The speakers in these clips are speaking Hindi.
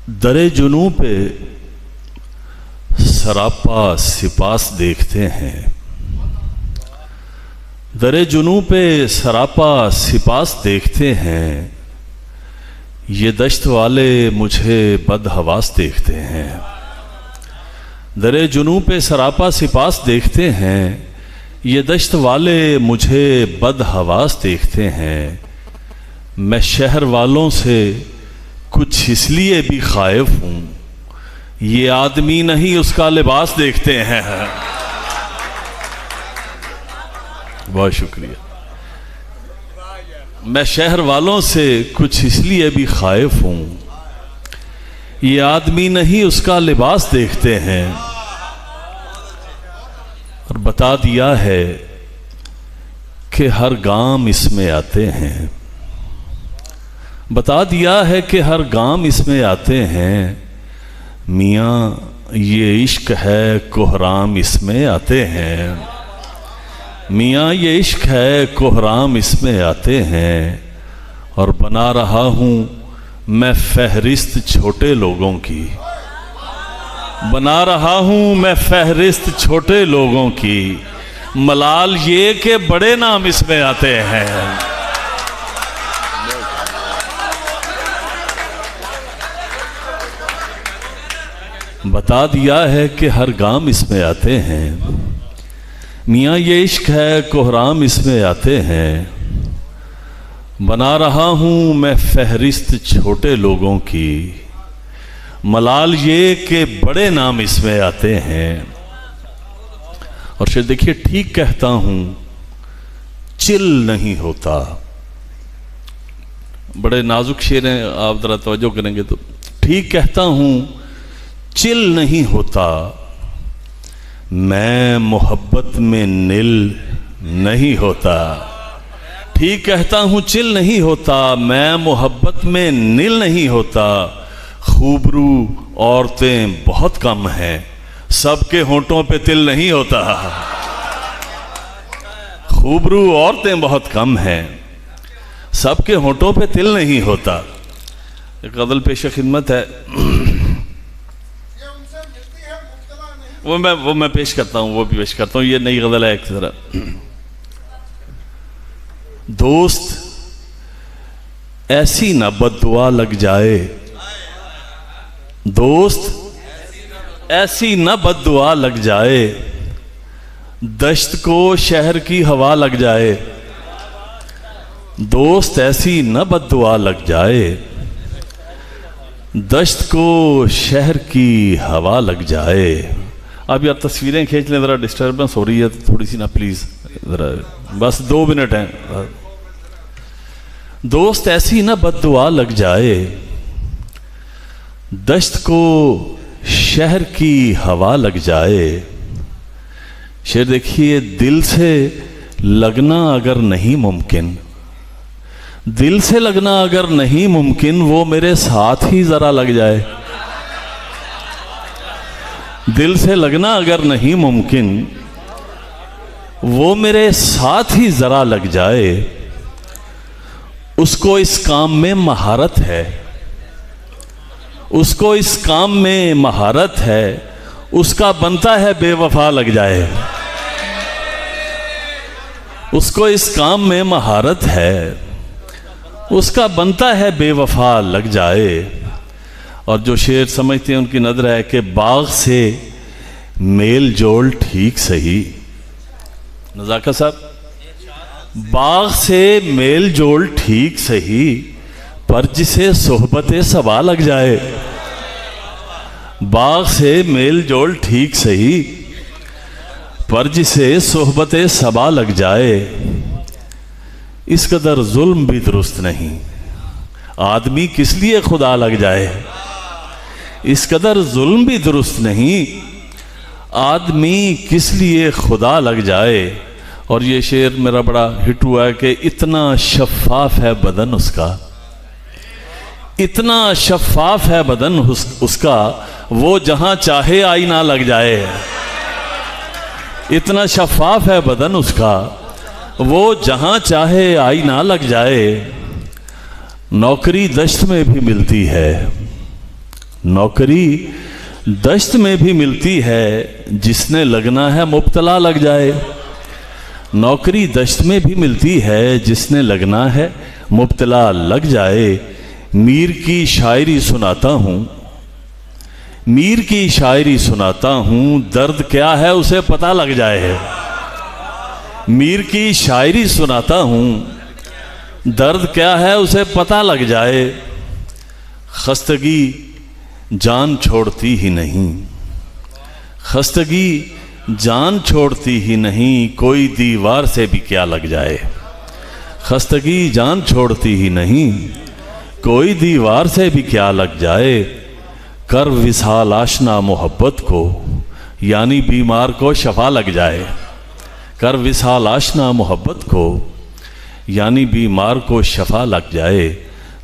दरे जुनू पे सरापा सिपास देखते हैं, दरे जुनू पे सरापा सिपास देखते हैं, ये दश्त वाले मुझे बदहवास देखते हैं। दरे जुनू पे सरापा सिपास देखते हैं, ये दश्त वाले मुझे बदहवास देखते हैं। मैं शहर वालों से कुछ इसलिए भी खाइफ हूँ, ये आदमी नहीं उसका लिबास देखते हैं। बहुत शुक्रिया। मैं शहर वालों से कुछ इसलिए भी खाइफ हूँ, ये आदमी नहीं उसका लिबास देखते हैं। और बता दिया है कि हर गांव इसमें आते हैं, बता दिया है कि हर गांव इसमें आते हैं। मियाँ ये इश्क है कोहराम इसमें आते हैं, मियाँ ये इश्क है कोहराम इसमें आते हैं। और बना रहा हूँ मैं फहरिस्त छोटे लोगों की, बना रहा हूँ मैं फहरिस्त छोटे लोगों की। मलाल ये कि बड़े नाम इसमें आते हैं। बता दिया है कि हर गांव इसमें आते हैं। मियाँ ये इश्क है कोहराम इसमें आते हैं। बना रहा हूँ मैं फहरिस्त छोटे लोगों की। मलाल ये कि बड़े नाम इसमें आते हैं। और फिर देखिए, ठीक कहता हूँ चिल नहीं होता। बड़े नाजुक शेर हैं, आप जरा तवज्जो करेंगे तो। ठीक कहता हूँ चिल नहीं होता, मैं मोहब्बत में निल नहीं होता। ठीक कहता हूँ चिल नहीं होता, मैं मोहब्बत में निल नहीं होता। खूबरू औरतें बहुत कम हैं, सबके होंठों पे तिल नहीं होता। खूबरू औरतें बहुत कम हैं, सबके होंठों पे तिल नहीं होता। एक गज़ल पेश खिदमत है, वो मैं पेश करता हूँ, वो भी पेश करता हूँ। ये नई गज़ल है एक तरह। दोस्त ऐसी न बद्दुआ लग जाए, दोस्त ऐसी न बद्दुआ लग जाए, दश्त को शहर की हवा लग जाए। दोस्त ऐसी न बद्दुआ लग जाए, दश्त को शहर की हवा लग जाए। अब यार तस्वीरें खींच लें, ज़रा डिस्टर्बेंस हो रही है थोड़ी सी ना, प्लीज़ ज़रा, बस 2 मिनट हैं। दोस्त ऐसी ना बद्दुआ लग जाए, दश्त को शहर की हवा लग जाए। शेर देखिए, दिल से लगना अगर नहीं मुमकिन, दिल से लगना अगर नहीं मुमकिन, वो मेरे साथ ही ज़रा लग जाए। दिल से लगना अगर नहीं मुमकिन, वो मेरे साथ ही ज़रा लग जाए। उसको इस काम में महारत है, उसको इस काम में महारत है, उसका बनता है बेवफा लग जाए। उसको इस काम में महारत है, उसका बनता है बेवफा लग जाए। और जो शेर समझते हैं उनकी नज़र है कि बाग से मेल जोल ठीक सही, नज़ाका साहब, बाग से मेल जोल ठीक सही, पर जिसे सोहबत सबा लग जाए। बाग से मेल जोल ठीक सही, पर जिसे सोहबत सबा लग जाए। इस कदर जुल्म भी दुरुस्त नहीं, आदमी किस लिए खुदा लग जाए। इस कदर जुल्म भी दुरुस्त नहीं, आदमी किस लिए खुदा लग जाए। और ये शेर मेरा बड़ा हिट हुआ है कि इतना शफ़ाफ है बदन उसका, इतना शफ़ाफ है बदन उसका, वो जहाँ चाहे आईना लग जाए। इतना शफ़ाफ है बदन उसका, वो जहाँ चाहे आईना लग जाए। नौकरी दश्त में भी मिलती है, नौकरी दश्त में भी मिलती है, जिसने लगना है मुब्तला लग जाए। नौकरी दश्त में भी मिलती है, जिसने लगना है मुब्तला लग जाए। मीर की शायरी सुनाता हूँ, मीर की शायरी सुनाता हूँ, दर्द क्या है उसे पता लग जाए। मीर की शायरी सुनाता हूँ, दर्द क्या है उसे पता लग जाए। खस्तगी जान छोड़ती ही नहीं, खस्तगी जान छोड़ती ही नहीं, कोई दीवार से भी क्या लग जाए। खस्तगी जान छोड़ती ही नहीं, कोई दीवार से भी क्या लग जाए। कर विसाल आशना मोहब्बत को, यानी बीमार को शफा लग जाए। कर विसाल आशना मोहब्बत को, यानी बीमार को शफा लग जाए।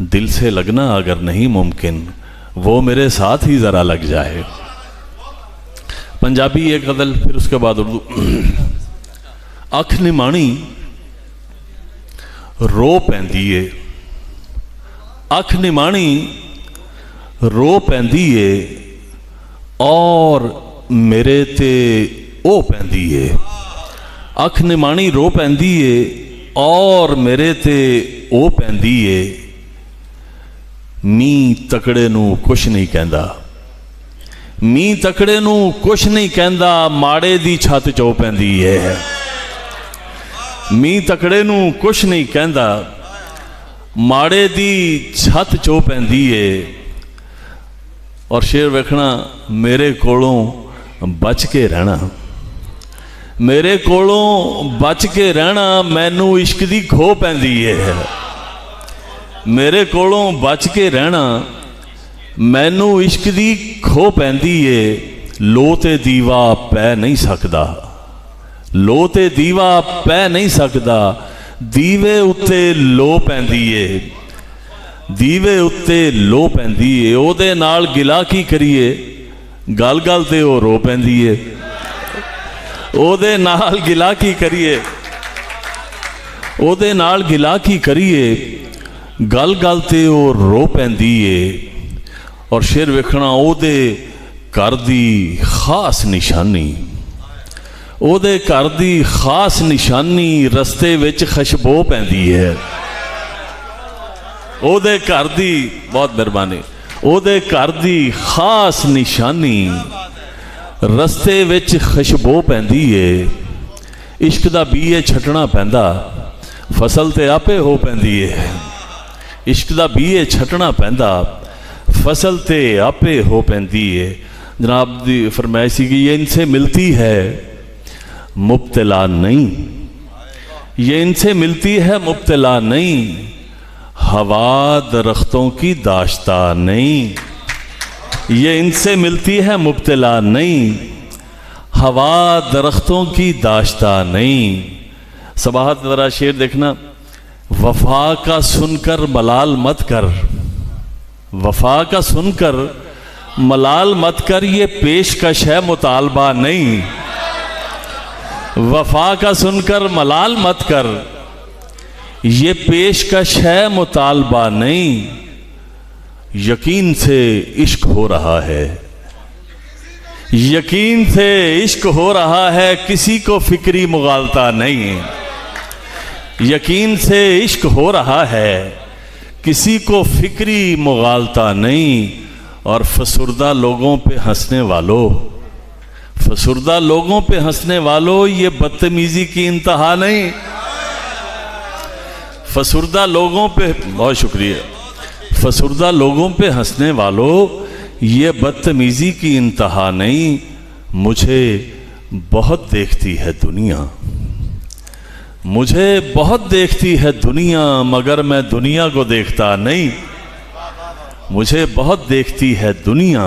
दिल से लगना अगर नहीं मुमकिन, वो मेरे साथ ही ज़रा लग जाए। पंजाबी एक गज़ल, फिर उसके बाद उर्दू। अख निमाणी रो पैंदी है, अख निमाणी रो पैंदी है, और मेरे ते ओ पैंदी है। अख निमाणी रो पैंदी है, और मेरे ते ओ पैंदी है। मीं तकड़े नू कुछ नहीं कहंदा, मीं तकड़े नू कुछ नहीं कहंदा, माड़े दी छत चो पैंदी है। मीं तकड़े नू कुछ नहीं कहंदा, माड़े दी छत चो पैंदी है। और शेर वेखना, मेरे कोलों बच के रहना, मेरे कोलों बच के रहना, मैनू इश्क दी खो पैंदी है। मेरे कोलों बच के रहना, मैनू इश्क दी खो पैंदी है। लो ते दीवा पै नहीं सकदा, लो ते दीवा पै नहीं सकदा, दीवे उत्ते लो पैंदी है। दीवे उत्ते लो पैंदी है, ओदे नाल गिला की करिए, गल गल ते ओ रो पैंदी है। ओदे नाल गिला की करिए, ओदे नाल गिला की करिए, गल गल ते ओ रो पैंदी है। और शेर वेखना, ओदे घर दी खास निशानी, ओदे घर दी खास निशानी, रस्ते विच खुशबू पैंदी है। ओदे घर दी, बहुत मेहरबानी, ओदे घर दी खास निशानी, रस्ते विच खुशबू पैंदी है। इश्क दा बीए छटना पैंदा, फसल ते आपे हो पैंदी है। इश्क दा बीए छटना पैंदा, फसल ते आपे हो पैंदी है। जनाब दी फरमाइश कि ये इनसे मिलती है मुब्तला नहीं, ये इनसे मिलती है मुब्तला नहीं, हवा दरख्तों की दाश्ता नहीं। ये इनसे मिलती है मुब्तला नहीं, हवा दरख्तों की दाश्ता नहीं। सबाहत ज़रा शेर देखना, वफा का सुनकर मलाल मत कर, वफा का सुनकर मलाल मत कर, ये पेशकश है मुतालबा नहीं। वफा का सुनकर मलाल मत कर, ये पेशकश है मुतालबा नहीं। यकीन से इश्क हो रहा है, यकीन से इश्क हो रहा है, किसी को फिक्री मुगालता नहीं। यकीन से इश्क हो रहा है, किसी को फिक्री मुगालता नहीं। और फसुर्दा लोगों पे हंसने वालों, फसुर्दा लोगों पे हंसने वालों, ये बदतमीजी की इंतहा नहीं। फसुर्दा लोगों पे, बहुत शुक्रिया, फसुर्दा लोगों पे हंसने वालों, ये बदतमीजी की इंतहा नहीं। मुझे बहुत देखती है दुनिया, मुझे बहुत देखती है दुनिया, मगर मैं दुनिया को देखता नहीं। मुझे बहुत देखती है दुनिया,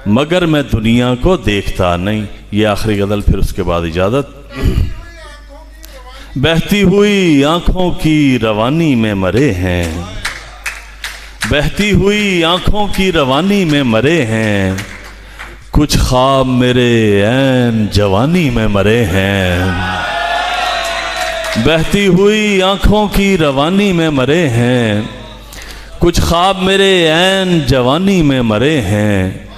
मगर मैं दुनिया को देखता नहीं। ये आखिरी गज़ल, फिर उसके बाद इजाज़त। बहती हुई आँखों की रवानी में मरे हैं, बहती हुई आँखों की रवानी में मरे हैं, कुछ ख्वाब मेरे ऐन जवानी में मरे हैं। बहती हुई आँखों की रवानी में मरे हैं, कुछ ख्वाब मेरे ऐन जवानी में मरे हैं,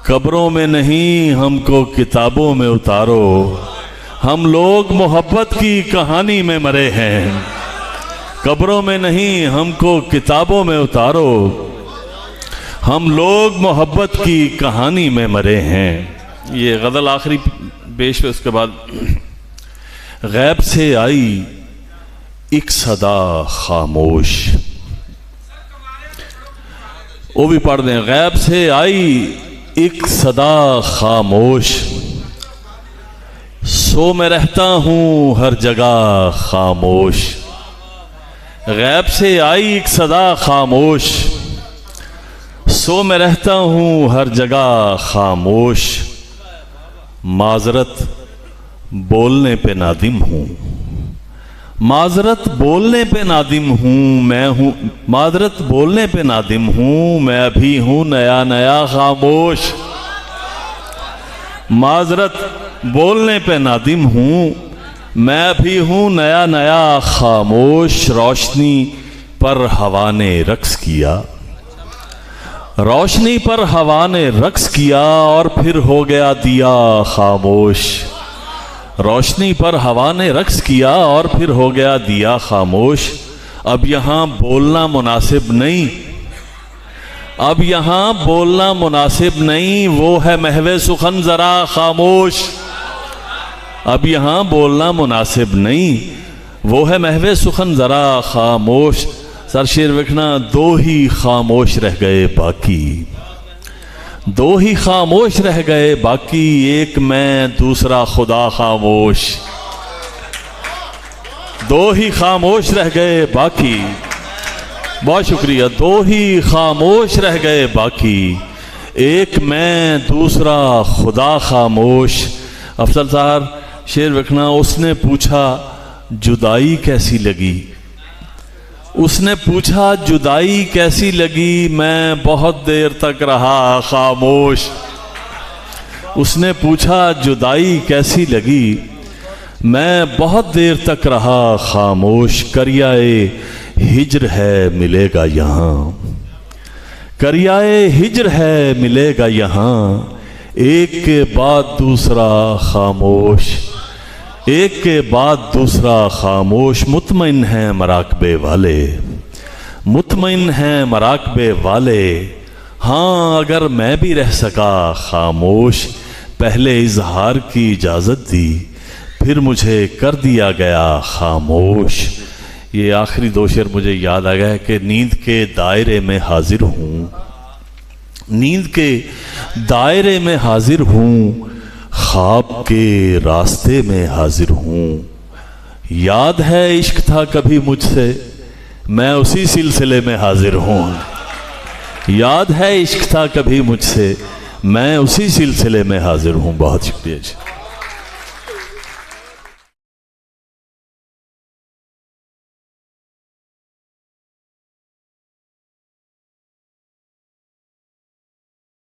कब्रों में नहीं हमको किताबों में उतारो, हम लोग मोहब्बत की कहानी में मरे हैं, कब्रों में नहीं हमको किताबों में उतारो, हम लोग मोहब्बत की कहानी में मरे हैं। ये गज़ल आखिरी पेश पे, उसके बाद गैब से आई एक सदा खामोश, वो भी पढ़ दें। गैब से आई एक सदा खामोश, सो मैं रहता हूँ हर जगह खामोश। गैब से आई एक सदा खामोश, सो मैं रहता हूँ हर जगह खामोश। माजरत बोलने पे नादिम हूँ, माजरत बोलने पे नादिम हूँ, मैं हूँ माजरत बोलने पे नादिम हूँ, मैं अभी हूँ नया नया खामोश। माजरत बोलने पे नादिम हूँ, मैं अभी हूँ नया नया खामोश। रोशनी पर हवा ने रक्स किया, रोशनी पर हवा ने रक्स किया और फिर हो गया दिया खामोश। रोशनी पर हवा ने रक्स किया और फिर हो गया दिया खामोश। अब यहाँ बोलना मुनासिब नहीं, अब यहाँ बोलना मुनासिब नहीं, वो है महवे सुखन जरा खामोश। अब यहाँ बोलना मुनासिब नहीं, वो है महवे सुखन जरा खामोश। सर शेर विखना, दो ही खामोश रह गए बाकी, दो ही खामोश रह गए बाकी, एक मैं दूसरा खुदा खामोश। दो ही खामोश रह गए बाकी, बहुत शुक्रिया। दो ही खामोश रह गए बाकी, एक मैं दूसरा खुदा खामोश। अफजल साहब शेर विखना, उसने पूछा जुदाई कैसी लगी, उसने पूछा जुदाई कैसी लगी, मैं बहुत देर तक रहा खामोश। उसने पूछा जुदाई कैसी लगी, मैं बहुत देर तक रहा खामोश। करियाए हिज्र है मिलेगा यहाँ, करियाए हिज्र है मिलेगा यहाँ, एक के बाद दूसरा खामोश, एक के बाद दूसरा खामोश। मुतमइन हैं मराकबे वाले, मुतमइन हैं मराकबे वाले, हाँ अगर मैं भी रह सका खामोश। पहले इजहार की इजाज़त दी, फिर मुझे कर दिया गया खामोश। ये आखिरी दो शेर मुझे याद आ गया कि नींद के दायरे में हाजिर हूँ, नींद के दायरे में हाजिर हूँ, ख्वाब के रास्ते में हाजिर हूँ। याद है इश्क था कभी मुझसे, मैं उसी सिलसिले में हाजिर हूँ। याद है इश्क था कभी मुझसे, मैं उसी सिलसिले में हाजिर हूँ। बहुत शुक्रिया जी।